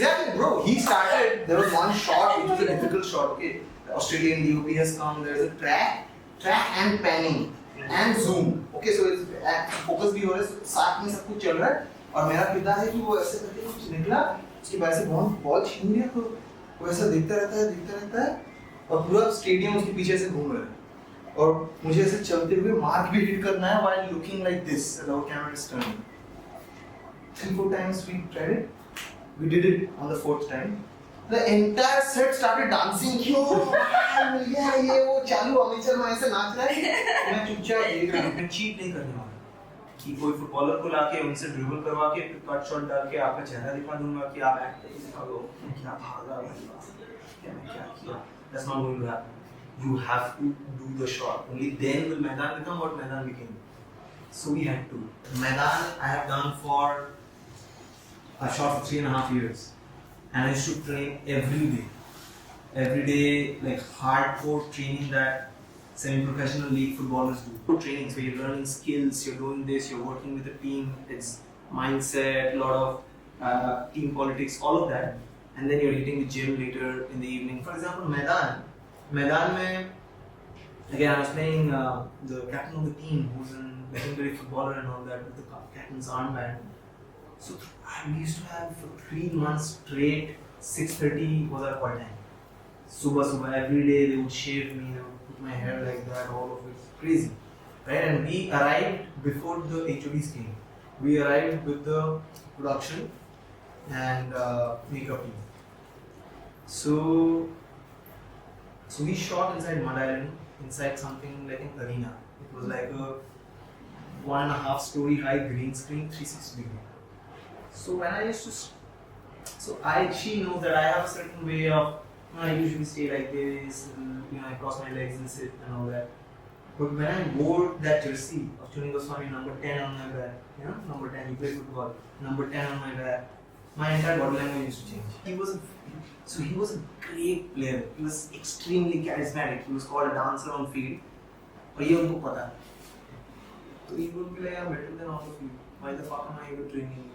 Exactly, bro. He started. There was one shot which was a difficult shot. Okay, the Australian DOP has come. There is a track and panning and zoom. Okay, so it's focus भी हो रहा है, साथ में सब कुछ चल रहा है. और मेरा पिता है कि वो ऐसे करके कुछ निकला, उसके बाद से बॉल छीन लिया, तो वो ऐसा देखता रहता है और पूरा स्टेडियम उसके पीछे से घूम रहा है. और मुझे ऐसे चलते हुए मार्क भी हिट करना है while looking like this as our camera is turning. 3-4 times we tried it. We did it on the 4th time. The entire set started dancing. क्यों? मिल गया ये वो चालू अमेचर में ऐसे नाच रहा है. मैं चुपचाप देख रहा हूँ. मैं चीट नहीं करने वाला कि कोई फुटबॉलर को लाके उनसे ड्रिबल करवा के फिर कट शॉट डाल के आपका चेहरा दिखा दूंगा कि आप एक्ट दिखा दो. क्या भागा क्या किया. That's not going to happen. You have to do the shot. Only then will Maidaan become what Maidaan became. So we had to. Maidaan I have done for a shot for 3.5 years. And I used to train every day. Every day, like hardcore training that semi-professional league footballers do. Trainings where you're learning skills, you're doing this, you're working with a team, it's mindset, a lot of team politics, all of that. And then you're hitting the gym later in the evening. For example, Maidaan mein, again I was playing the captain of the team who's a legendary footballer and all that with the captain's armband. So we used to have for 3 months straight 6:30 was our call time. Subah every day they would shave me, they would put my hair like that, all of it, crazy, right? And we arrived before the HODs came. We arrived with the production and makeup team. So we shot inside Maidaan, inside something like an arena. It was like a 1.5 story high green screen, 360 degree. So when I used to, she knows that I have a certain way of, I usually stay like this, I cross my legs and sit and all that. But when I wore that jersey of Chuni Goswami, number 10 on my back, number 10, he played football, number 10 on my back, my entire body language used to change. He was a great player. He was extremely charismatic. He was called a dancer on field. और ये उनको पता. So he would be like, I'm better than all of you. Why the fuck am I even training you?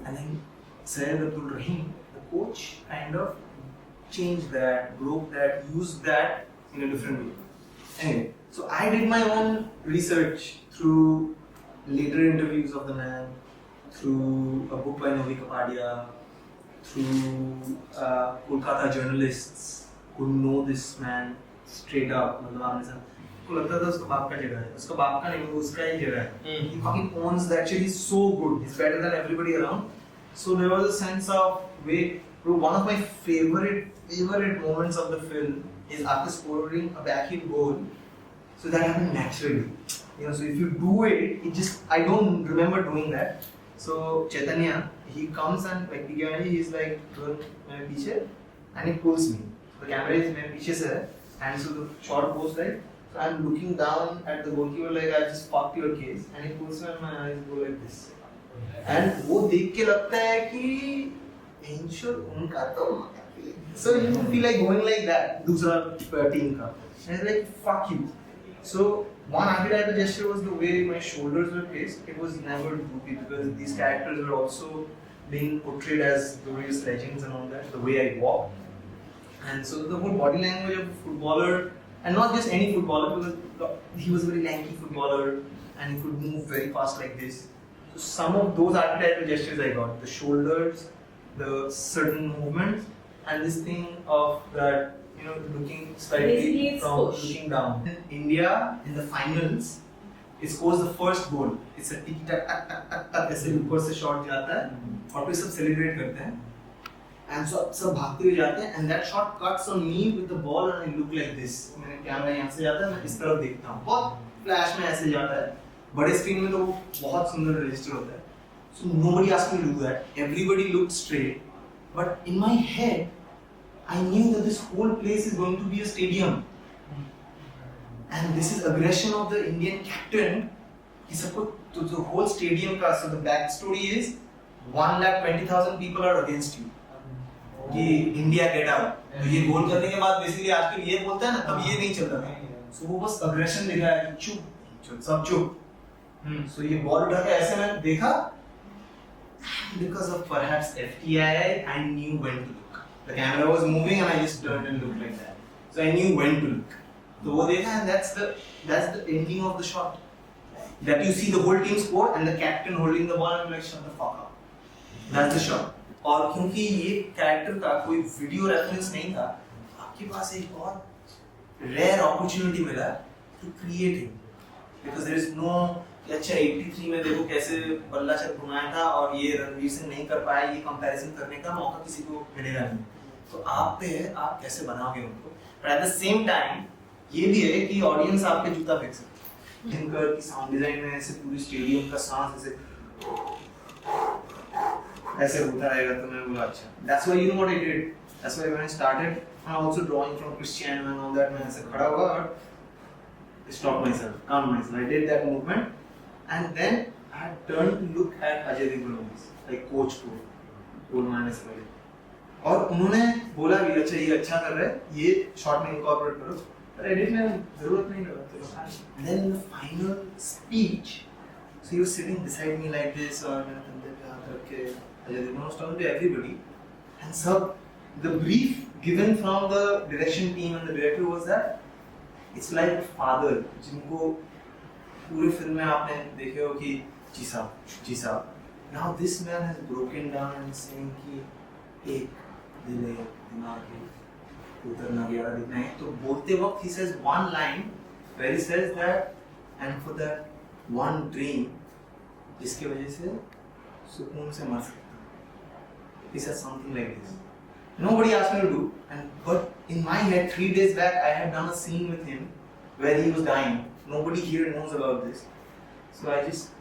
And then Syed Abdul Rahim, the coach, kind of changed that, broke that, used that in a different way. Anyway, so I did my own research through later interviews of the man, through a book by Novi Kapadia, through Kolkata journalists who know this man straight up. को लगता था उसका बाप का जगह है, उसका बाप का नहीं, उसका ही जगह है. He fucking owns that shit. He's so good. He's better than everybody around. So there was a sense of wait. One of my favorite moments of the film is after scoring a backheel goal. So that happened naturally. So if you do it, I don't remember doing that. So Chaitanya, he comes and like he's like मेरे पीछे and he pulls me. The camera is मेरे पीछे से है and so the shot goes like. So I'm looking down at the goalkeeper like I just fucked your case, and he pulls me and my eyes go like this. And वो देख के लगता है कि उनका तो so you feel like going like that दूसरा team का. And it's like fuck you. So one archetypal gesture was the way my shoulders were placed. It was never droopy because these characters were also being portrayed as glorious legends and all that. The way I walk, and so the whole body language of a footballer. And not just any footballer, because he was a very lanky footballer and he could move very fast like this. So some of those archetypal gestures I got, the shoulders, the certain movements, and this thing of that, looking slightly from looking down. In India, in the finals, it scores the first goal. It's a tick tack tack tack tack tack ऐसे ऊपर से shot जाता है और फिर सब celebrate करते हैं. And so सब भागते हुए जाते हैं and that shot cuts on me with the ball and I look like this. मेरा कैमरा यहाँ से जाता है, मैं इस तरफ देखता हूँ. बहुत फ्लैश में ऐसे जाता है. बड़े स्क्रीन में तो वो बहुत सुंदर रजिस्टर होता है. So nobody asked me to do that. Everybody looked straight. But in my head, I knew that this whole place is going to be a stadium. And this is aggression of the Indian captain. कि सबको तो the whole stadium का. So the backstory is 1,20,000 people are against you. कि India get out. तो ये गोल करने के बाद बेसिकली आजकल ये बोलता है ना, तब ये नहीं चलता था. सो वो बस अग्रेशन दिखा है कि चुप सब चुप. सो ये बॉल उठा के ऐसे मैंने देखा Because of perhaps FTII, I knew when to look. The camera was moving and I just turned and looked like that. So I knew when to look. So वो देखा, and that's the ending of the shot. That you see the whole team score and the captain holding the ball and like shut the fuck up. That's the shot. और क्योंकि ये character का कोई video reference नहीं था, आपके पास एक और rare opportunity मिला to create it. Because there is no अच्छा 83 में देखो कैसे बल्ला चक घुमाया था और ये रणवीर सिंह नहीं कर पाया, ये कंपैरिजन करने का मौका किसी को मिलेगा नहीं. तो आप पे है, आप कैसे बनाओगे उनको. But at the same time ये भी है कि ऑडियंस आपके जूता फेंक सकते हैं. इनकर की साउंड डिजाइन में ऐसे पूरी स्टेडियम का सांस ऐसे होता रहेगा. तो मैं बोला अच्छा. That's why you know what I did. That's why when I started, I also drawing from Cristiano and all that. मैं ऐसे खड़ा हुआ और stop myself, calm myself. I did that movement, and then I turned to look at Ajay Devgn, like coach को, गोल मारने से पहले. और उन्होंने बोला भी अच्छा ये अच्छा कर रहा है, ये शॉट में incorporate करो. पर एडिट में जरूरत नहीं लगा. And then in the final speech, so he was sitting beside me like this, और मैंने कंधे पे हाथ रख के Ajay Devgn was talking to everybody, and sub the brief given from the direction team and the director was that it's like a father जिनको पूरे film में आपने देखे हो कि जी साहब. Now this man has broken down and saying कि एक दिल है दिमाग है उतरना ग्यारह दिखना है. तो बोलते वक्त he says one line where he says that and for that one dream जिसके वजह से सुकून से मर सकता. He says something like this. Nobody asked me to do, but in my head 3 days back I had done a scene with him where he was dying. Nobody here knows about this, so I just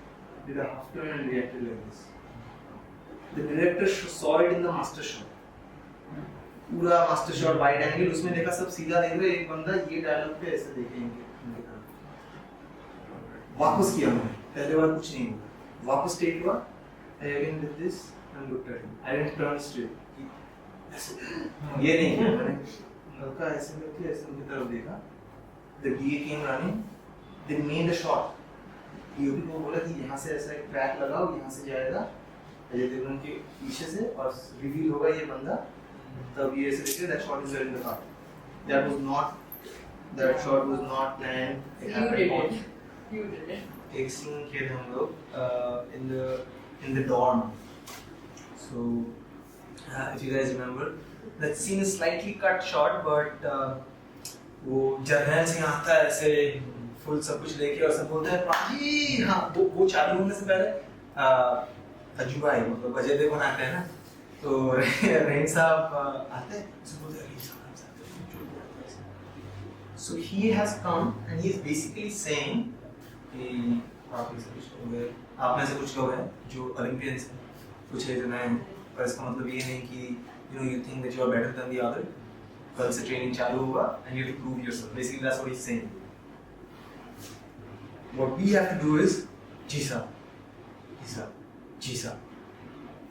did a half turn and reacted like this. The director saw it in the master shot. पूरा master shot wide angle, उसमें देखा सब सीधा देख रहे, एक बंदा ये डायलॉग पे ऐसे देखेंगे. वापस किया मैंने, पहले बार कुछ नहीं हुआ. वापस टेक हुआ, I again did this and looked at him. I didn't turn straight. ये नहीं किया मैंने, हल्का ऐसे करके ऐसे उनकी तरफ देखा. The DA came running. They made a shot. DOP को बोला कि यहाँ से ऐसा एक ट्रैक लगाओ, यहाँ से जाएगा अजय देवगन के पीछे से और रिवील होगा ये बंदा. तब ये ऐसे देखिए that shot is there in the car. That shot was not planned. You did it. एक scene किए थे हम लोग in the dorm. So if you guys remember, that scene is slightly cut short, but वो journal से आता है ऐसे फुल सब कुछ लेके और सब बोलते हैं प्राची. हाँ वो चालू होने से पहले अजूबा है, मतलब अजय देवगन आते हैं ना, तो रहीम साहब आते हैं, सब बोलते हैं रहीम साहब. So he has come and he is basically saying कि आप में से कुछ लोग हैं, आप में से कुछ लोग हैं जो ओलंपियंस हैं, कुछ है जो नए हैं, पर इसका मतलब ये नहीं कि you think that you are better than the other. कल से ट्रेनिंग चालू हुआ and you have to prove yourself. Basically that's what he's saying. What we have to do is जी साहब.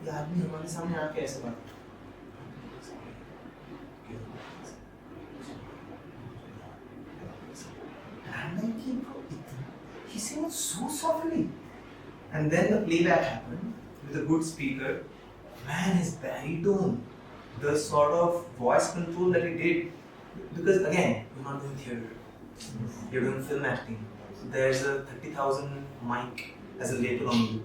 ये आदमी हमारे सामने आके ऐसे बात. And I'm like, he sings so softly. And then the playback happened with a good speaker. Man, his baritone, the sort of voice control that he did, because again, you're not doing theatre, you're doing film acting. So there's a 30,000 mic as a label on you.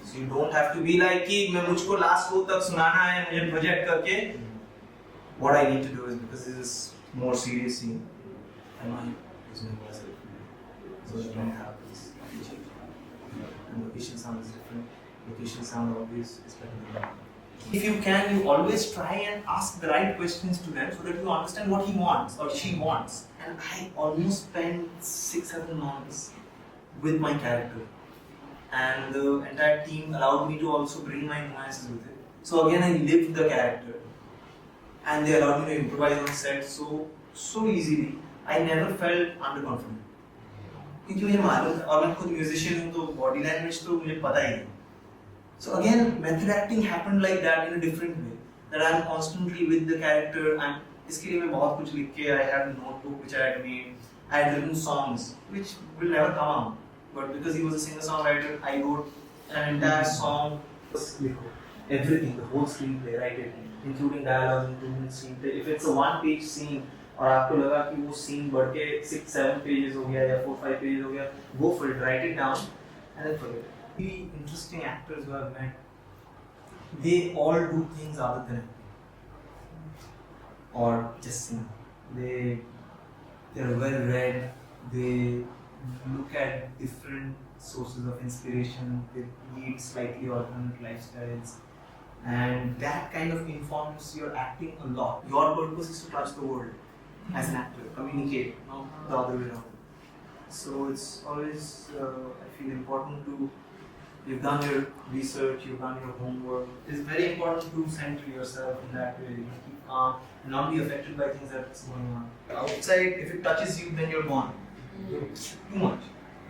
So you don't have to be like कि मैं मुझको last row तक सुनाना है, मुझे project करके. What I need to do is, because this is more serious scene, I might use my voice, so I don't have this. And location sound is different. Location sound obvious is better than that. If you can, you always try and ask the right questions to them so that you understand what he wants or she wants. And I almost spent 6-7 months with my character, and the entire team allowed me to also bring my nuances with it. So again, I lived the character, and they allowed me to improvise on set so easily. I never felt underconfident. क्योंकि मुझे मालूम था, और मैं खुद musician हूँ, तो body language तो मुझे पता ही है. So again, method acting happened like that in a different way. That I'm constantly with the character. इसके लिए मैं बहुत कुछ लिख के, I had a notebook which I had made. I had written songs which will never come out. But because he was a singer-songwriter, I wrote an entire song Everything, the whole screenplay, write it, including dialogue, including screenplay. If it's a one-page scene और आपको लगा कि वो scene बढ़ के 6-7 pages हो गया या 4-5 pages हो गया, go for it, write it down, and then forget it. Really interesting actors who I've met, they all do things other than acting or just sing. They're well read. They look at different sources of inspiration. They lead slightly alternate lifestyles, and that kind of informs your acting a lot. Your purpose is to touch the world as an actor, communicate, not the other way around. So it's always, I feel, important to. You've done your research, you've done your homework. It's very important to center yourself in that way. You keep calm and not be affected by things that's going on. Outside, if it touches you, then you're gone. Too much.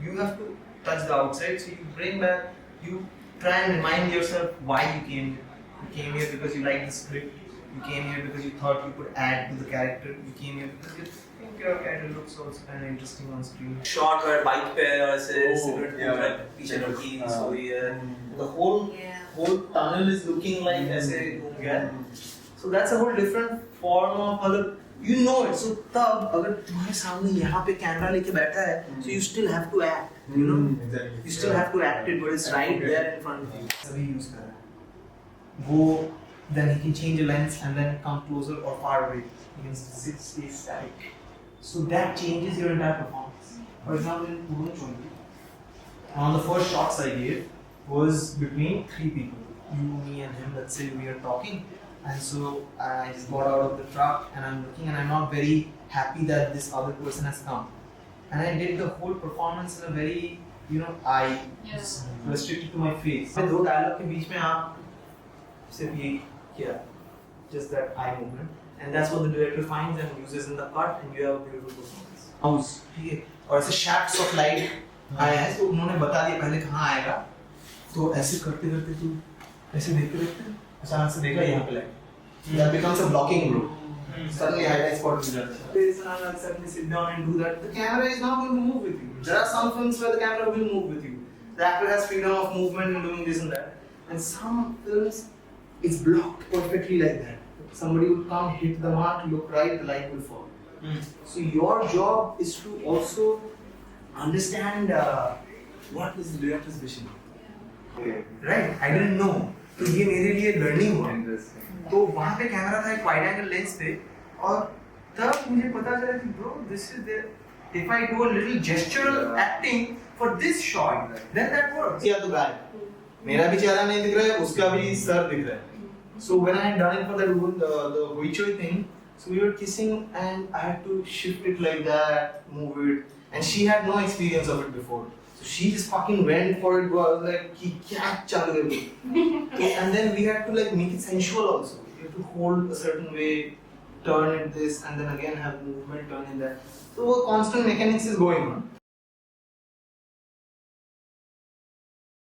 You have to touch the outside, so you bring back, you try and remind yourself why you came here. You came here because you liked the script. You came here because you thought you could add to the character. You came here because you think your character looks also kind of interesting on screen. Shot where bike पे ऐसे cigarette पीछे रखी सोई है. The whole tunnel is looking like ऐसे घूम गया. So that's a whole different form of मतलब you know it. So तब अगर तुम्हारे सामने यहाँ पे कैमरा लेके बैठा है, so you still have to act. You know, exactly. You still have to act it, but it's right there in front of you. सभी use कर रहा है. वो then he can change a lens and then come closer or far away. He can stay static. So that changes your entire performance. For example, in Purun Chongi, one of the first shots I gave was between 3 people. You, me and him, let's say we are talking. And so I just got out of the truck and I'm looking and I'm not very happy that this other person has come. And I did the whole performance in a very, eye restricted to my face. And दो dialogue के बीच में आप सिर्फ ये किया, just that eye movement, and that's what the director finds and uses in the cut, and you have a beautiful performance. House, ठीक है, और ऐसे shafts of light आया है, तो उन्होंने बता दिया पहले कहाँ आएगा, तो ऐसे करते करते तू ऐसे देखते अचानक से देखा यहाँ पे light, that becomes a blocking group. Suddenly highlight spot will be suddenly sit down and do that. The camera is not going to move with you. There are some films where the camera will move with you. The actor has freedom of movement in doing this and that. And some films, it's blocked perfectly like that. Somebody will come, hit the mark, look right, the light will fall. So your job is to also understand what is the director's vision. Okay. Right? I didn't know. तो ये मेरे लिए learning हुआ. तो वहाँ पे camera था एक वाइड एंगल लेंस पे और तब मुझे पता चला कि bro, this is the if I do a little gestural acting for this shot, then that works. Yeah, तो guy. मेरा भी चेहरा नहीं दिख रहा है, उसका भी सर दिख रहा है. So when I had done it for the Huichoi thing, so we were kissing and I had to shift it like that, move it, and she had no experience of it before. So she just fucking went for it. I was like, "Kya chalu hai?" And then we had to like make it sensual also. You have to hold a certain way, turn it this, and then again have movement, turn in that. So a constant mechanics is going on.